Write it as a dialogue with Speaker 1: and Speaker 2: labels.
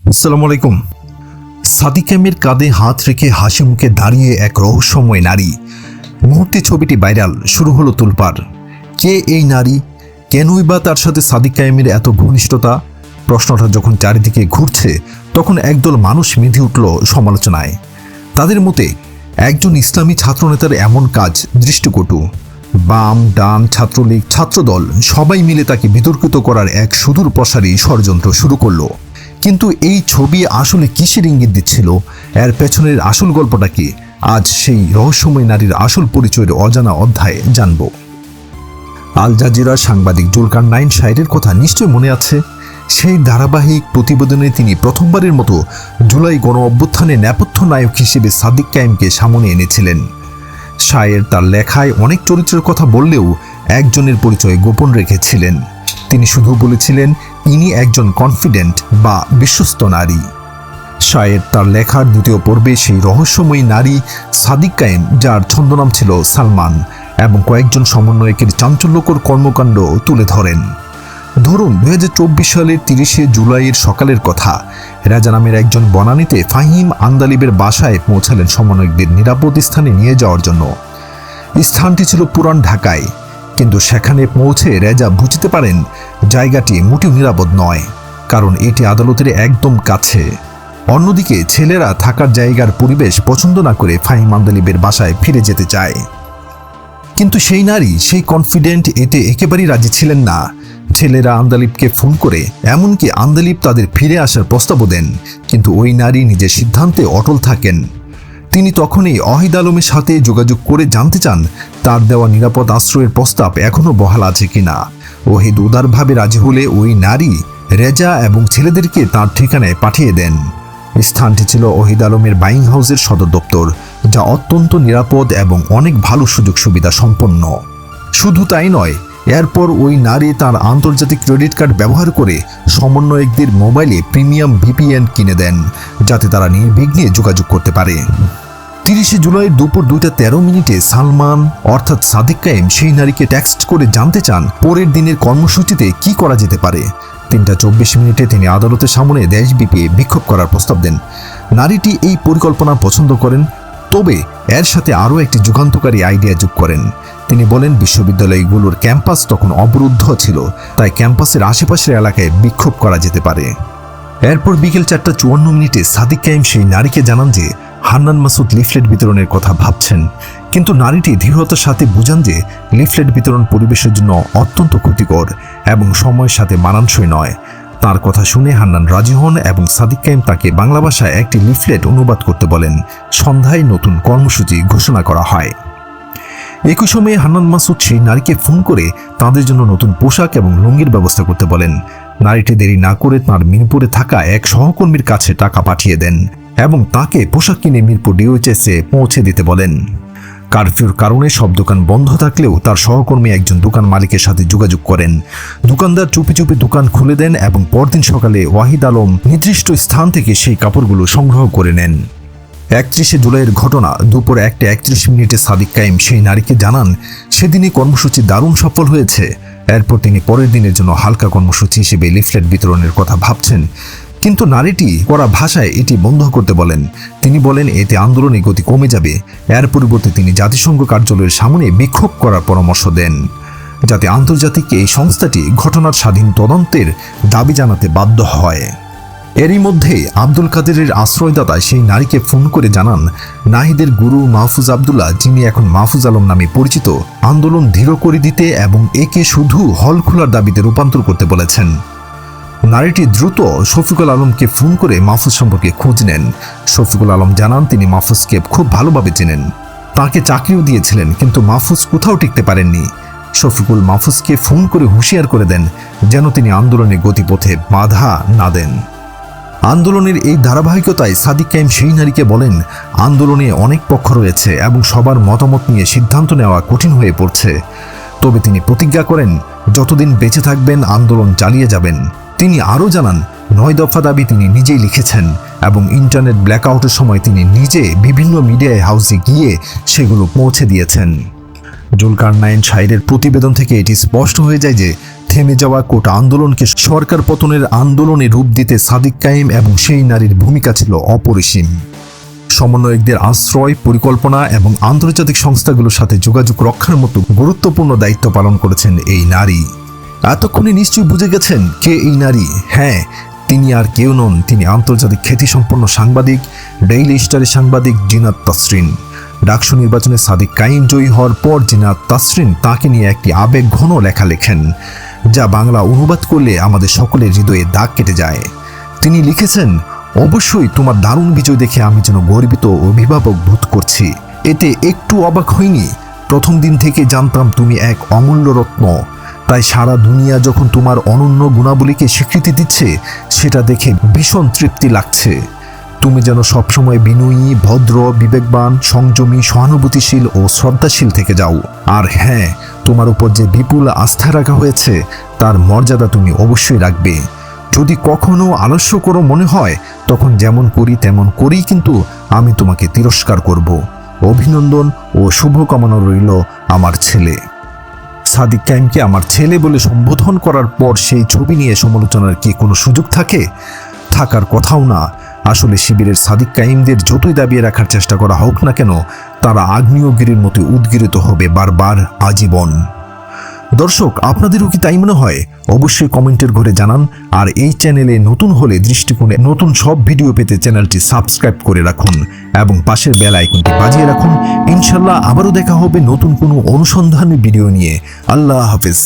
Speaker 1: আসসালামু আলাইকুম। সাদিকামের কাঁধে হাত রেখে হাসি মুখে দাঁড়িয়ে এক রহস্যময় নারী। মুহূর্তে ছবিটি ভাইরাল, শুরু হলো তোলপাড়। কে এই নারী? কেনই বা তার সাথে সাদিকামের এত ঘনিষ্ঠতা? প্রশ্নটা যখন চারিদিকে ঘুরছে তখন একদল মানুষ মেধে উঠল সমালোচনায়। তাদের মতে একজন ইসলামী ছাত্রনেতার এমন কাজ দৃষ্টিকটু। বাম ডান ছাত্রলীগ ছাত্রদল সবাই মিলে তাকে বিতর্কিত করার এক সুদূর প্রসারী ষড়যন্ত্র শুরু করলো। কিন্তু এই ছবি আসলে কিসের ইঙ্গিত দিচ্ছিল? এর পেছনের আসল গল্পটা কি? আজ সেই রহস্যময় নারীর আসল পরিচয়ের অজানা অধ্যায়ে জানব। আল জাজিরার সাংবাদিক জুলকারনাইন শাহেরের কথা নিশ্চয় মনে আছে। সেই ধারাবাহিক প্রতিবেদনে তিনি প্রথমবারের মতো জুলাই গণ অভ্যুত্থানে নেপথ্য নায়ক হিসেবে সাদিক কায়েমকে সামনে এনেছিলেন। শাহের তার লেখায় অনেক চরিত্রের কথা বললেও একজনের পরিচয় গোপন রেখেছিলেন। তিনি শুধু বলেছিলেন ইনি একজন কনফিডেন্ট বা বিশ্বস্ত নারী। শাহের তার লেখার দ্বিতীয় পর্বে সেই রহস্যময়ী নারী সাদিক কায়েম, যার ছদ্মনাম ছিল সালমান, এবং কয়েকজন সমন্বয়কের চাঞ্চল্যকর কর্মকাণ্ড তুলে ধরেন। ধরুন 2024 সালের 30শে জুলাইয়ের সকালের কথা। রাজা নামের একজন বনানীতে ফাহিম আন্দালিবের বাসায় পৌঁছালেন সমন্বয়কদের নিরাপদ স্থানে নিয়ে যাওয়ার জন্য। স্থানটি ছিল পুরান ঢাকায়, কিন্তু সেখানে পৌঁছে রেজা বুঝতে পারেন জায়গাটি মোটেও নিরাপদ নয়, কারণ এটি আদালতের একদম কাছে। অন্যদিকে ছেলেরা থাকার জায়গার পরিবেশ পছন্দ না করে ফাহিম আন্দালিবের বাসায় ফিরে যেতে চায়। কিন্তু সেই নারী, সেই কনফিডেন্ট, এতে একেবারেই রাজি ছিলেন না। ছেলেরা আন্দালিবকে ফোন করে, এমনকি আন্দালিব তাদের ফিরে আসার প্রস্তাবও দেন, কিন্তু ওই নারী নিজের সিদ্ধান্তে অটল থাকেন। তিনি তখনই ওয়াহিদ আলমের সাথে যোগাযোগ করে জানতে চান তার দেওয়া নিরাপদ আশ্রয়ের প্রস্তাব এখনও বহাল আছে কিনা। ওয়াহিদ উদারভাবে রাজি হলে ওই নারী রেজা এবং ছেলেদেরকে তার ঠিকানায় পাঠিয়ে দেন। স্থানটি ছিল ওয়াহিদ আলমের বাইং হাউসের সদর দপ্তর, যা অত্যন্ত নিরাপদ এবং অনেক ভালো সুযোগ সুবিধা সম্পন্ন। শুধু তাই নয়, এরপর ওই নারী তার আন্তর্জাতিক ক্রেডিট কার্ড ব্যবহার করে সমন্বয়কদের মোবাইলে প্রিমিয়াম ভিপিএন কিনে দেন, যাতে তারা নির্বিঘ্নে যোগাযোগ করতে পারে। 30শে জুলাই দুপুর 2:13 সালমান অর্থাৎ সাদিক কায়েম সেই নারীকে টেক্সট করে জানতে চান পরের দিনের কর্মসূচিতে কি করা যেতে পারে। 3:24 তিনি আদালতের সামনে দেশব্যাপী বিক্ষোভ করার প্রস্তাব দেন। নারীটি এই পরিকল্পনা পছন্দ করেন, তবে এর সাথে আরও একটি যুগান্তকারী আইডিয়া যোগ করেন। তিনি বলেন বিশ্ববিদ্যালয়গুলোর ক্যাম্পাস তখন অবরুদ্ধ ছিল, তাই ক্যাম্পাসের আশেপাশের এলাকায় বিক্ষোভ করা যেতে পারে। এরপর বিকেল 4:54 সাদিক কায়েম সেই নারীকে জানান যে হান্নান মাসুদ লিফলেট বিতরণের কথা ভাবছেন, কিন্তু নারীটি দৃঢ়তার সাথে বুঝান যে লিফলেট বিতরণ পরিবেশের জন্য অত্যন্ত ক্ষতিকর এবং সময়ের সাথে মানানসই নয়। তার কথা শুনে হান্নান রাজি হন এবং সাদিক কায়েম তাকে বাংলা ভাষায় একটি লিফলেট অনুবাদ করতে বলেন। সন্ধ্যায় নতুন কর্মসূচি ঘোষণা করা হয়। একই সময়ে হান্নান মাসুদ সেই নারীকে ফোন করে তাদের জন্য নতুন পোশাক এবং লুঙ্গির ব্যবস্থা করতে বলেন। নারীটি দেরি না করে তাঁর মিরপুরে থাকা এক সহকর্মীর কাছে টাকা পাঠিয়ে দেন এবং তাকে পোশাক কিনে মিরপুর ডিওএইচএসে পৌঁছে দিতে বলেন। কারফিউর কারণে সব দোকান বন্ধ থাকলেও তার সহকর্মী একজন দোকান মালিকের সাথে যোগাযোগ করেন। দোকানদার চুপি চুপি দোকান খুলে দেন এবং পরদিন সকালে ওয়াহিদ আলম নির্দিষ্ট স্থান থেকে সেই কাপড়গুলো সংগ্রহ করে নেন। 31শে জুলাইয়ের ঘটনা। দুপুর 1:31 সাদিক কায়েম সেই নারীকে জানান সেদিনই কর্মসূচি দারুণ সফল হয়েছে। এরপর তিনি পরের দিনের জন্য হালকা কর্মসূচি হিসেবে লিফলেট বিতরণের কথা ভাবছেন, কিন্তু নারীটি কড়া ভাষায় এটি বন্ধ করতে বলেন। তিনি বলেন এতে আন্দোলনের গতি কমে যাবে। এর পরিবর্তে তিনি জাতিসংঘ কার্যালয়ের সামনে বিক্ষোভ করার পরামর্শ দেন, যাতে আন্তর্জাতিক এই সংস্থাটি ঘটনার স্বাধীন তদন্তের দাবি জানাতে বাধ্য হয়। এরই মধ্যে আব্দুল কাদেরের আশ্রয়দাতা সেই নারীকে ফোন করে জানান নাহিদের গুরু মাহফুজ আবদুল্লাহ, যিনি এখন মাহফুজ আলম নামে পরিচিত, আন্দোলন ধীর করে দিতে এবং একে শুধু হল খোলার দাবিতে রূপান্তর করতে বলেছেন। নারীটি দ্রুত শফিকুল আলমকে ফোন করে মাহফুজ সম্পর্কে খোঁজ নেন। শফিকুল আলম জানান তিনি মাহফুজকে খুব ভালোভাবে চেনেন, তাকে চাকরিও দিয়েছিলেন, কিন্তু মাহফুজ কোথাও টিকতে পারেননি। শফিকুল মাহফুজকে ফোন করে হুঁশিয়ার করে দেন যেন তিনি আন্দোলনের গতিপথে বাধা না দেন। আন্দোলনের এই ধারাবাহিকতায় সাদিক কায়েম সেই নারীকে বলেন আন্দোলনে অনেক পক্ষ রয়েছে এবং সবার মতামত নিয়ে সিদ্ধান্ত নেওয়া কঠিন হয়ে পড়ছে, তবে তিনি প্রতিজ্ঞা করেন যতদিন বেঁচে থাকবেন আন্দোলন চালিয়ে যাবেন। তিনি আরও জানান 9 দফা দাবি তিনি নিজেই লিখেছেন এবং ইন্টারনেট ব্ল্যাকআউটের সময় তিনি নিজে বিভিন্ন মিডিয়া হাউসে গিয়ে সেগুলো পৌঁছে দিয়েছেন। জুলকারনাইন শাহেরের প্রতিবেদন থেকে এটি স্পষ্ট হয়ে যায় যে থেমে যাওয়া কোটা আন্দোলনকে সরকার পতনের আন্দোলনে রূপ দিতে সাদিক কায়েম এবং সেই নারীর ভূমিকা ছিল অপরিসীম। সমন্বয়কদের আশ্রয়, পরিকল্পনা এবং আন্তর্জাতিক সংস্থাগুলোর সাথে যোগাযোগ রক্ষার মতো গুরুত্বপূর্ণ দায়িত্ব পালন করেছেন এই নারী। এতক্ষণে নিশ্চয়ই বুঝে গেছেন কে এই নারী। হ্যাঁ, তিনি আর কেউ নন, তিনি আন্তর্জাতিক খ্যাতিসম্পন্ন সাংবাদিক, ডেইলি স্টারের সাংবাদিক জিনাত তাসরিন। ডাকসু নির্বাচনে সাদিক কায়েম জয়ী হওয়ার পর জিনাত তাসরিন তাকে নিয়ে একটি আবেগঘন লেখা লেখেন, যা বাংলা অনুবাদ করলে আমাদের সকলের হৃদয়ে দাগ কেটে যায়। তিনি লিখেছেন, অবশ্যই তোমার দারুণ বিজয় দেখে আমি যেন গর্বিত ও অভিভাবক বোধ করছি। এতে একটু অবাক হইনি। প্রথম দিন থেকে জানতাম তুমি এক অমূল্য রত্ন। তাই সারা দুনিয়া যখন তোমার অনন্য গুণাবলীকে স্বীকৃতি দিচ্ছে, সেটা দেখে ভীষণ তৃপ্তি লাগছে। তুমি যেন সবসময় বিনয়ী, ভদ্র, বিবেকবান, সংযমী, সহানুভূতিশীল ও শ্রদ্ধাশীল থেকে যাও। আর হ্যাঁ, তোমার উপর যে বিপুল আস্থা রাখা হয়েছে তার মর্যাদা তুমি অবশ্যই রাখবে। যদি কখনো আলস্য করো মনে হয়, তখন যেমন করি তেমন করেই কিন্তু আমি তোমাকে তিরস্কার করব। অভিনন্দন ও শুভকামনা রইল আমার ছেলে। সাদিক কায়েমকে আমার ছেলে বলে সম্বোধন করার পর সেই ছবি নিয়ে সমালোচনার কি কোনো সুযোগ থাকে? থাকার কথাও না। আসলে শিবিরের সাদিক কায়েমদের যতই দাবিয়ে রাখার চেষ্টা করা হোক না কেন, তারা আগ্নেয়গিরির মতো উদ্গীরিত হবে বারবার, আজীবন। দর্শক, আপনাদেরও কি তাই মনে হয়? অবশ্যই কমেন্টের ঘরে জানান। আর এই চ্যানেলে নতুন হলে দৃষ্টিকোণে নতুন সব ভিডিও পেতে চ্যানেলটি সাবস্ক্রাইব করে রাখুন এবং পাশের বেল আইকনটি বাজিয়ে রাখুন। ইনশাল্লাহ আবারও দেখা হবে নতুন কোনো অনুসন্ধানী ভিডিও নিয়ে। আল্লাহ হাফেজ।